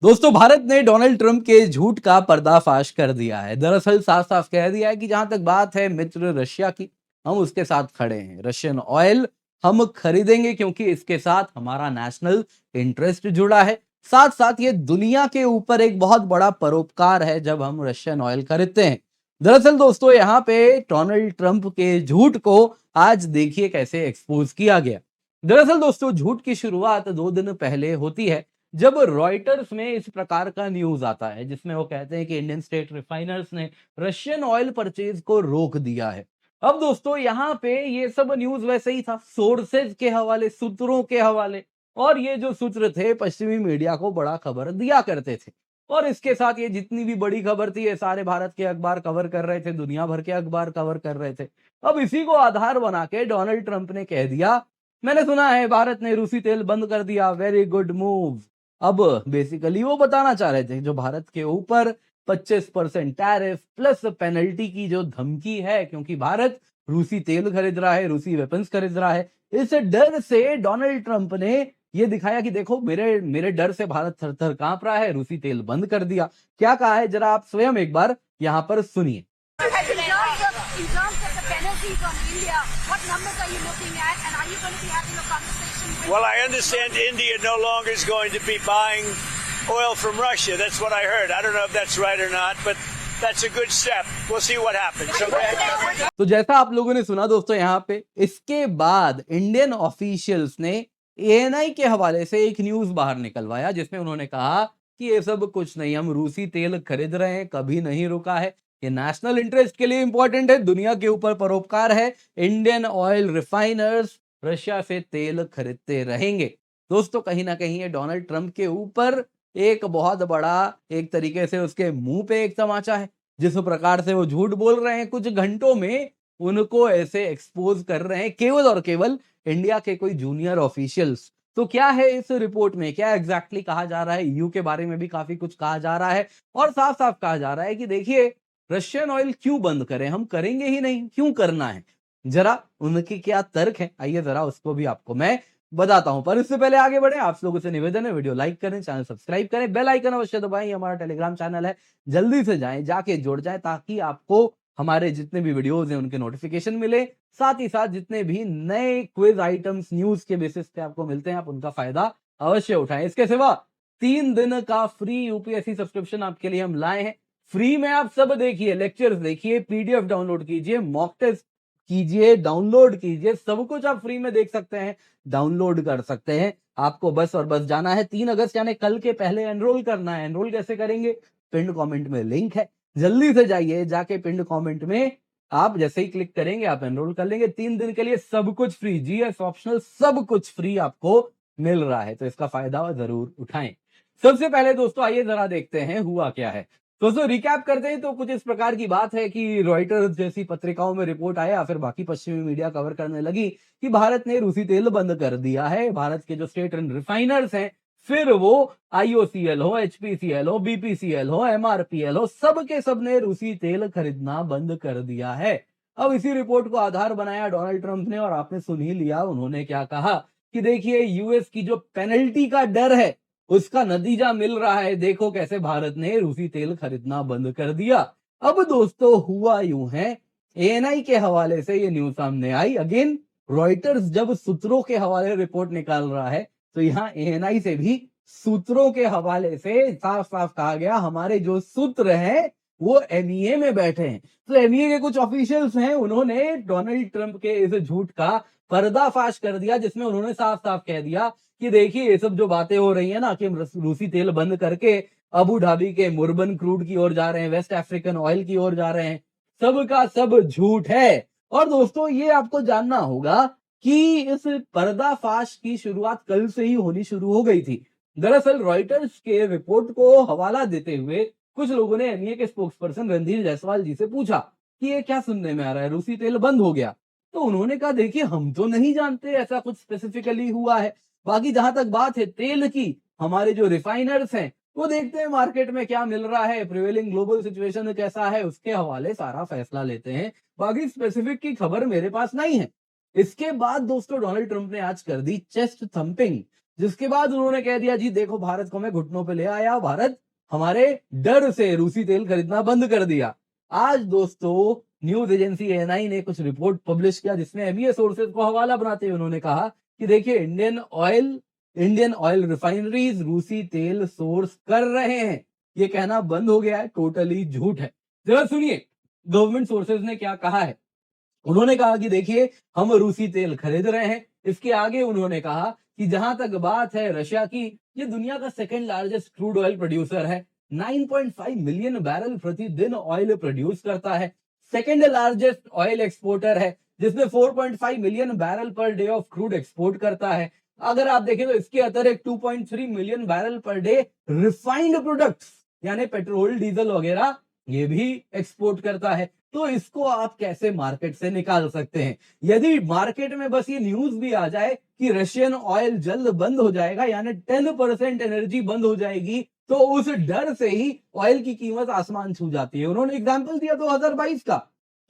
दोस्तों, भारत ने Donald Trump के झूठ का पर्दाफाश कर दिया है। दरअसल साफ साफ कह दिया है कि जहां तक बात है मित्र रशिया की, हम उसके साथ खड़े हैं। रशियन ऑयल हम खरीदेंगे क्योंकि इसके साथ हमारा नेशनल इंटरेस्ट जुड़ा है। साथ साथ ये दुनिया के ऊपर एक बहुत बड़ा परोपकार है जब हम रशियन ऑयल खरीदते हैं। दरअसल दोस्तों, यहाँ पे डोनाल्ड ट्रंप के झूठ को आज देखिए कैसे एक्सपोज किया गया। दरअसल दोस्तों, झूठ की शुरुआत 2 दिन पहले होती है जब रॉयटर्स में इस प्रकार का न्यूज आता है जिसमें वो कहते हैं कि इंडियन स्टेट रिफाइनर्स ने रशियन ऑयल परचेज को रोक दिया है। अब दोस्तों, यहाँ पे ये सब न्यूज वैसे ही था, सोर्सेज के हवाले, सूत्रों के हवाले। और ये जो सूत्र थे पश्चिमी मीडिया को बड़ा खबर दिया करते थे। और इसके साथ ये जितनी भी बड़ी खबर थी ये सारे भारत के अखबार कवर कर रहे थे, दुनिया भर के अखबार कवर कर रहे थे। अब इसी को आधार बना के डोनाल्ड ट्रंप ने कह दिया, मैंने सुना है भारत ने रूसी तेल बंद कर दिया, वेरी गुड मूव। अब बेसिकली वो बताना चाह रहे थे जो भारत के ऊपर 25% टैरिफ प्लस पेनल्टी की जो धमकी है, क्योंकि भारत रूसी तेल खरीद रहा है, रूसी वेपन्स खरीद रहा है। इस डर से डोनाल्ड ट्रंप ने ये दिखाया कि देखो मेरे मेरे डर से भारत थर थर कांप रहा है, रूसी तेल बंद कर दिया। क्या कहा है जरा आप स्वयं एक बार यहाँ पर सुनिए। In terms of the penalties on India, what numbers are you looking at, and are you going to be having a conversation with... Well, I understand India no longer is going to be buying oil from Russia. That's what I heard. I don't know if that's right or not, but that's a good step. We'll see what happens. Okay? तो जैसा आप लोगों ने सुना दोस्तों, यहाँ पे इसके बाद इंडियन ऑफिशियल्स ने एएनआई के हवाले से एक न्यूज बाहर निकलवाया जिसमें उन्होंने कहा कि ये सब कुछ नहीं, हम रूसी तेल खरीद रहे हैं, कभी नहीं रुका है, ये नेशनल इंटरेस्ट के लिए इंपॉर्टेंट है, दुनिया के ऊपर परोपकार है। इंडियन ऑयल रिफाइनर्स रशिया से तेल खरीदते रहेंगे। दोस्तों, कहीं ना कहीं ये डोनाल्ड ट्रंप के ऊपर एक बहुत बड़ा, एक तरीके से उसके मुंह पे एक तमाचा है। जिस प्रकार से वो झूठ बोल रहे हैं, कुछ घंटों में उनको ऐसे एक्सपोज कर रहे हैं केवल और केवल इंडिया के कोई जूनियर ऑफिशियल्स। तो क्या है इस रिपोर्ट में, क्या एग्जैक्टली कहा जा रहा है, यू के बारे में भी काफी कुछ कहा जा रहा है। और साफ साफ कहा जा रहा है कि देखिए, रशियन ऑयल क्यों बंद करें, हम करेंगे ही नहीं, क्यों करना है। जरा उनके क्या तर्क है, आइए जरा उसको भी आपको मैं बताता हूं। पर इससे पहले आगे बढ़े, आप लोगों से निवेदन है, वीडियो लाइक करें, चैनल सब्सक्राइब करें, बेल आइकन अवश्य दबाएं। हमारा टेलीग्राम चैनल है, जल्दी से जाएं, जाके जुड़ जाएं ताकि आपको हमारे जितने भी वीडियोस हैं उनके नोटिफिकेशन मिले। साथ ही साथ जितने भी नए क्विज आइटम्स न्यूज के बेसिस पे आपको मिलते हैं, आप उनका फायदा अवश्य उठाएं। इसके सिवा 3 दिन का फ्री यूपीएससी सब्सक्रिप्शन आपके लिए हम लाए हैं। फ्री में आप सब देखिए, लेक्चर्स देखिए, पीडीएफ डाउनलोड कीजिए, मॉक टेस्ट कीजिए, डाउनलोड कीजिए, सब कुछ आप फ्री में देख सकते हैं, डाउनलोड कर सकते हैं। आपको बस और बस जाना है 3 अगस्त यानी कल के पहले एनरोल करना है। एनरोल कैसे करेंगे, पिंड कमेंट में लिंक है, जल्दी से जाइए, जाके पिंड कमेंट में आप जैसे ही क्लिक करेंगे आप एनरोल कर लेंगे। 3 दिन के लिए सब कुछ फ्री, जीएस ऑप्शनल सब कुछ फ्री आपको मिल रहा है, तो इसका फायदा जरूर उठाएं। सबसे पहले दोस्तों आइए जरा देखते हैं हुआ क्या है। दोस्तों रिकैप करते हैं तो कुछ इस प्रकार की बात है कि रॉयटर्स जैसी पत्रिकाओं में रिपोर्ट आया, फिर बाकी पश्चिमी मीडिया कवर करने लगी कि भारत ने रूसी तेल बंद कर दिया है। भारत के जो स्टेट रिफाइनर्स हैं, फिर वो आईओसीएल हो, एचपीसीएल हो, बीपीसीएल हो, एमआरपीएल हो, सब के सब ने रूसी तेल खरीदना बंद कर दिया है। अब इसी रिपोर्ट को आधार बनाया डोनाल्ड ट्रंप ने, और आपने सुन ही लिया उन्होंने क्या कहा कि देखिए, यूएस की जो पेनल्टी का डर है उसका नतीजा मिल रहा है, देखो कैसे भारत ने रूसी तेल खरीदना बंद कर दिया। अब दोस्तों हुआ यूं है, एएनआई के हवाले से ये न्यूज सामने आई। अगेन रॉयटर्स जब सूत्रों के हवाले रिपोर्ट निकाल रहा है, तो यहाँ एएनआई से भी सूत्रों के हवाले से साफ साफ कहा गया, हमारे जो सूत्र हैं वो एमईए में बैठे हैं। तो एमईए के कुछ ऑफिशियल्स हैं, उन्होंने डोनाल्ड ट्रंप के इस झूठ का पर्दाफाश कर दिया, जिसमें उन्होंने साफ साफ कह दिया कि देखिए, ये सब जो बातें हो रही है ना कि हम रूसी तेल बंद करके अबू धाबी के मुर्बन क्रूड की ओर जा रहे हैं, वेस्ट अफ्रीकन ऑयल की ओर जा रहे हैं, सब का सब झूठ है। और दोस्तों ये आपको जानना होगा कि इस पर्दाफाश की शुरुआत कल से ही होनी शुरू हो गई थी। दरअसल रॉयटर्स के रिपोर्ट को हवाला देते हुए कुछ लोगों ने एमईए के स्पोक्सपर्सन रणधीर जायसवाल जी से पूछा कि ये क्या सुनने में आ रहा है, रूसी तेल बंद हो गया। तो उन्होंने कहा देखिए, हम तो नहीं जानते ऐसा कुछ स्पेसिफिकली हुआ है। बाकी जहां तक बात है तेल की, हमारे जो रिफाइनर्स हैं वो देखते हैं मार्केट में क्या मिल रहा है, प्रिवेलिंग ग्लोबल सिचुएशन कैसा है, उसके हवाले सारा फैसला लेते हैं। बाकी स्पेसिफिक की खबर मेरे पास नहीं है। इसके बाद दोस्तों डोनाल्ड ट्रंप ने आज कर दी चेस्ट थंपिंग, जिसके बाद उन्होंने कह दिया जी देखो भारत को मैं घुटनों पे ले आया, भारत हमारे डर से रूसी तेल खरीदना बंद कर दिया। आज दोस्तों न्यूज एजेंसी एएनआई ने कुछ रिपोर्ट पब्लिश किया जिसमें एमईए सोर्सेज को हवाला बनाते हुए उन्होंने कहा कि देखिए इंडियन ऑयल रिफाइनरीज रूसी तेल सोर्स कर रहे हैं। ये कहना बंद हो गया है, टोटली झूठ है। जरा सुनिए गवर्नमेंट सोर्सेज ने क्या कहा है। उन्होंने कहा कि देखिए हम रूसी तेल खरीद रहे हैं। इसके आगे उन्होंने कहा कि जहां तक बात है रशिया की, ये दुनिया का second largest crude oil producer है। 9.5 मिलियन बैरल प्रतिदिन ऑयल प्रोड्यूस करता है। सेकंड लार्जेस्ट ऑयल एक्सपोर्टर है जिसमें 4.5 million barrel per day of crude export करता है। अगर आप देखें तो इसके अतिरिक्त 2.3 million barrel per day refined products यानी पेट्रोल डीजल वगैरह ये भी एक्सपोर्ट करता है। तो इसको आप कैसे मार्केट से निकाल सकते हैं? यदि मार्केट में बस ये न्यूज भी आ जाए कि रशियन ऑयल जल्द बंद हो जाएगा यानी 10% एनर्जी बंद हो जाएगी, तो उस डर से ही ऑयल की कीमत आसमान छू जाती है। उन्होंने एग्जाम्पल दिया 2022 का,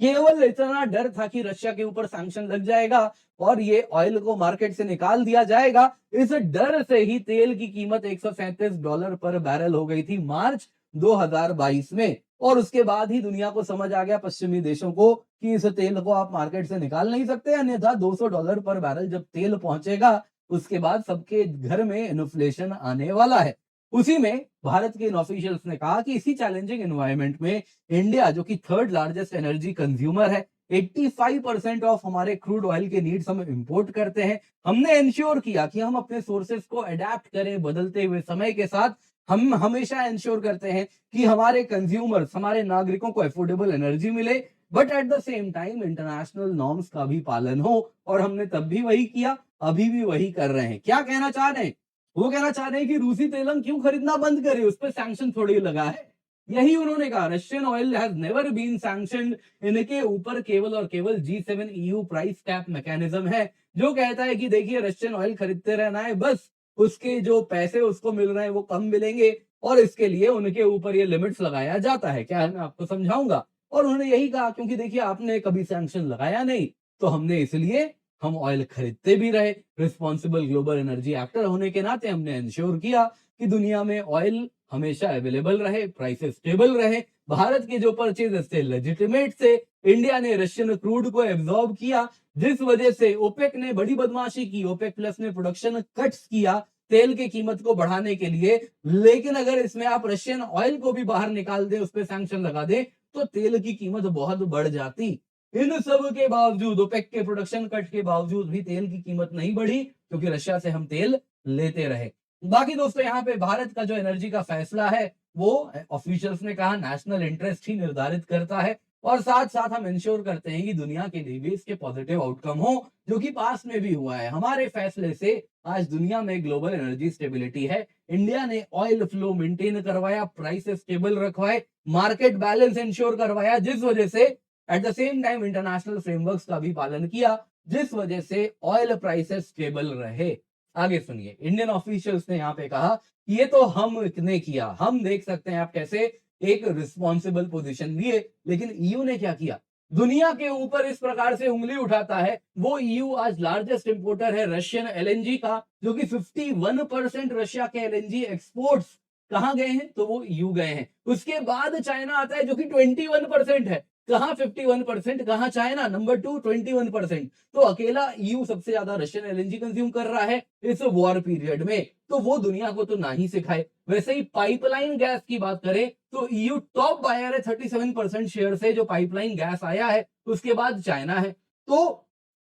केवल इतना डर था कि रशिया के ऊपर सैंक्शन लग जाएगा और ये ऑयल को मार्केट से निकाल दिया जाएगा। इस डर से ही तेल की कीमत $137 पर बैरल हो गई थी मार्च 2022 में। और उसके बाद ही दुनिया को समझ आ गया, पश्चिमी देशों को, कि इस तेल को आप मार्केट से निकाल नहीं सकते, अन्यथा $200 पर बैरल जब तेल पहुंचेगा उसके बाद सबके घर में इन्फ्लेशन आने वाला है। उसी में भारत के इन ऑफिशियल्स ने कहा कि इसी चैलेंजिंग एनवायरनमेंट में इंडिया जो कि थर्ड लार्जेस्ट एनर्जी कंज्यूमर है, 85% ऑफ हमारे क्रूड ऑयल के नीड्स हम इंपोर्ट करते हैं। हमने इंश्योर किया कि हम अपने सोर्सेस को अडेप्ट करें बदलते हुए समय के साथ। हम हमेशा इंश्योर करते हैं कि हमारे कंज्यूमर्स, हमारे नागरिकों को अफोर्डेबल एनर्जी मिले, but at the same time international norms का भी पालन हो। और हमने तब भी वही किया, अभी भी वही कर रहे हैं। क्या कहना चाह रहे हैं? वो कहना चाह रहे हैं कि रूसी तेल हम क्यों खरीदना बंद करें, उस पर सैंक्शन थोड़ी लगा है। यही उन्होंने कहा, Russian oil has never been sanctioned. इनके ऊपर केवल और केवल G7 EU price cap mechanism है जो कहता है कि देखिए रशियन ऑयल खरीदते रहना है, बस उसके जो पैसे उसको मिल रहे हैं वो कम मिलेंगे और इसके लिए उनके ऊपर ये लिमिट्स लगाया जाता है। क्या है मैं आपको समझाऊंगा। और उन्होंने यही कहा क्योंकि देखिए आपने कभी सैंक्शन लगाया नहीं, तो हमने इसलिए हम ऑयल खरीदते भी रहे। रिस्पॉन्सिबल ग्लोबल एनर्जी एक्टर होने के नाते हमने इंश्योर किया कि दुनिया में ऑयल हमेशा अवेलेबल रहे, प्राइसेस स्टेबल रहे। भारत के जो परचेज थे लेजिटिमेट थे। इंडिया ने रशियन क्रूड को एब्जॉर्ब किया, जिस वजह से ओपेक ने बड़ी बदमाशी की। ओपेक प्लस ने प्रोडक्शन कट्स किया तेल की कीमत को बढ़ाने के लिए। लेकिन अगर इसमें आप रशियन ऑयल को भी बाहर निकाल दें, उस पर सैंक्शन लगा दें, तो तेल की कीमत बहुत बढ़ जाती। इन सब के बावजूद, ओपेक के प्रोडक्शन कट के बावजूद भी तेल की कीमत नहीं बढ़ी क्योंकि रशिया से हम तेल लेते रहे। बाकी दोस्तों यहाँ पे भारत का जो एनर्जी का फैसला है वो ऑफिशियल्स ने कहा नेशनल इंटरेस्ट ही निर्धारित करता है और साथ साथ हम इंश्योर करते हैं कि दुनिया के लिए भी इसके पॉजिटिव आउटकम हो, जो कि पास में भी हुआ है। हमारे फैसले से आज दुनिया में ग्लोबल एनर्जी स्टेबिलिटी है। इंडिया ने ऑयल फ्लो मेंटेन करवाया, प्राइस स्टेबल रखवाए, मार्केट बैलेंस इंश्योर करवाया, जिस वजह से at the same time international frameworks का भी पालन किया, जिस वजह से ऑयल प्राइसेस स्टेबल रहे। आगे सुनिए, इंडियन ऑफिशियल्स ने यहाँ पे कहा ये तो हमने किया, हम देख सकते हैं आप कैसे एक रिस्पॉन्सिबल पोजीशन लिए, लेकिन ईयू ने क्या किया? दुनिया के ऊपर इस प्रकार से उंगली उठाता है। वो ईयू आज लार्जेस्ट इंपोर्टर है रशियन एलएनजी का, जो कि 51% रशिया के एलएनजी एक्सपोर्ट्स कहां गए हैं? तो वो ईयू गए हैं। उसके बाद चाइना आता है जो कि 21% है। कहां 51%, कहां चाइना नंबर 2 21%। तो अकेला ईयू सबसे ज्यादा रशियन एलएनजी कंज्यूम कर रहा है इस वॉर पीरियड में। तो वो दुनिया को तो ना ही सिखाए। वैसे ही पाइपलाइन गैस की बात करें तो ईयू टॉप बायर है 37% शेयर से जो पाइपलाइन गैस आया है, उसके बाद चाइना है। तो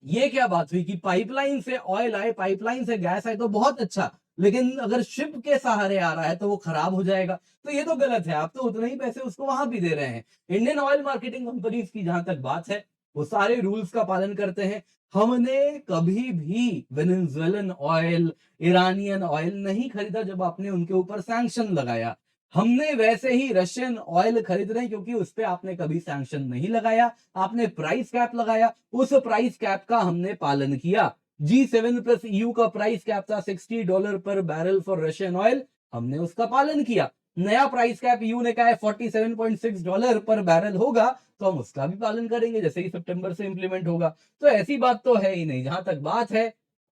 ये क्या बात हुई कि पाइपलाइन से ऑयल आए, पाइपलाइन से गैस आए तो बहुत अच्छा, लेकिन अगर शिप के सहारे आ रहा है तो वो खराब हो जाएगा। तो ये तो गलत है। आप तो उतने ही पैसे उसको वहां भी दे रहे हैं। इंडियन ऑयल मार्केटिंग कंपनीज की जहां तक बात है, वो सारे रूल्स का पालन करते हैं। हमने कभी भी वेनेजुएलन ऑयल, ईरानियन ऑयल नहीं खरीदा जब आपने उनके ऊपर सैंक्शन लगाया। हमने वैसे ही रशियन ऑयल खरीद रहे हैं क्योंकि उस पर आपने कभी सैंक्शन नहीं लगाया, आपने प्राइस कैप लगाया, उस प्राइस कैप का हमने पालन किया। G7 प्लस EU का प्राइस कैप था $60 पर बैरल फॉर रशियन ऑयल, हमने उसका पालन किया। नया प्राइस कैप EU ने कहा है $47.6 पर बैरल होगा, तो हम उसका भी पालन करेंगे जैसे ही सितंबर से इंप्लीमेंट होगा। तो ऐसी बात तो है ही नहीं। जहां तक बात है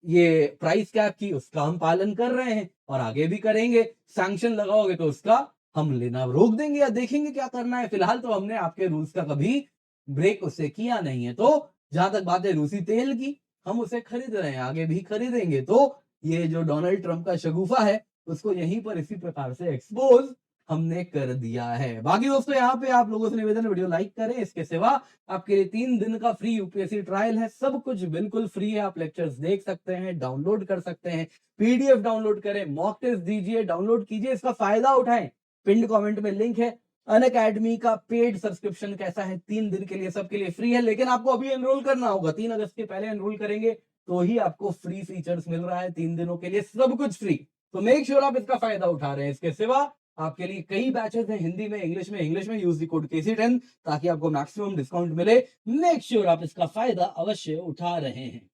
ये प्राइस कैप की उसका हम पालन कर रहे हैं और आगे भी करेंगे। सैंक्शन लगाओगे तो उसका हम लेना रोक देंगे या देखेंगे क्या करना है। फिलहाल तो हमने आपके रूल्स का कभी ब्रेक उससे किया नहीं है। तो जहां तक बात है रूसी तेल की, हम उसे खरीद रहे हैं, आगे भी खरीदेंगे। तो ये जो डोनाल्ड ट्रंप का शगुफा है उसको यहीं पर इसी प्रकार से एक्सपोज हमने कर दिया है। बाकी दोस्तों यहाँ पे आप लोगों से निवेदन है वीडियो लाइक करें। इसके सिवा आपके लिए 3 दिन का फ्री यूपीएससी ट्रायल है, सब कुछ बिल्कुल फ्री है। आप लेक्चर्स देख सकते हैं, डाउनलोड कर सकते हैं, पीडीएफ डाउनलोड करें, मॉक टेस्ट दीजिए, डाउनलोड कीजिए, इसका फायदा उठाएं। पिंड कमेंट में लिंक है। अनअकैडमी का पेड सब्सक्रिप्शन कैसा है, 3 दिन के लिए सबके लिए फ्री है, लेकिन आपको अभी एनरोल करना होगा। 3 अगस्त के पहले एनरोल करेंगे तो ही आपको फ्री फीचर्स मिल रहा है। 3 दिनों के लिए सब कुछ फ्री। तो मेक श्योर आप इसका फायदा उठा रहे हैं। इसके सिवा आपके लिए कई बैचेस हैं हिंदी में, इंग्लिश में। यूज द कोड KC10 ताकि आपको मैक्सिमम डिस्काउंट मिले। मेक श्योर आप इसका फायदा अवश्य उठा रहे हैं।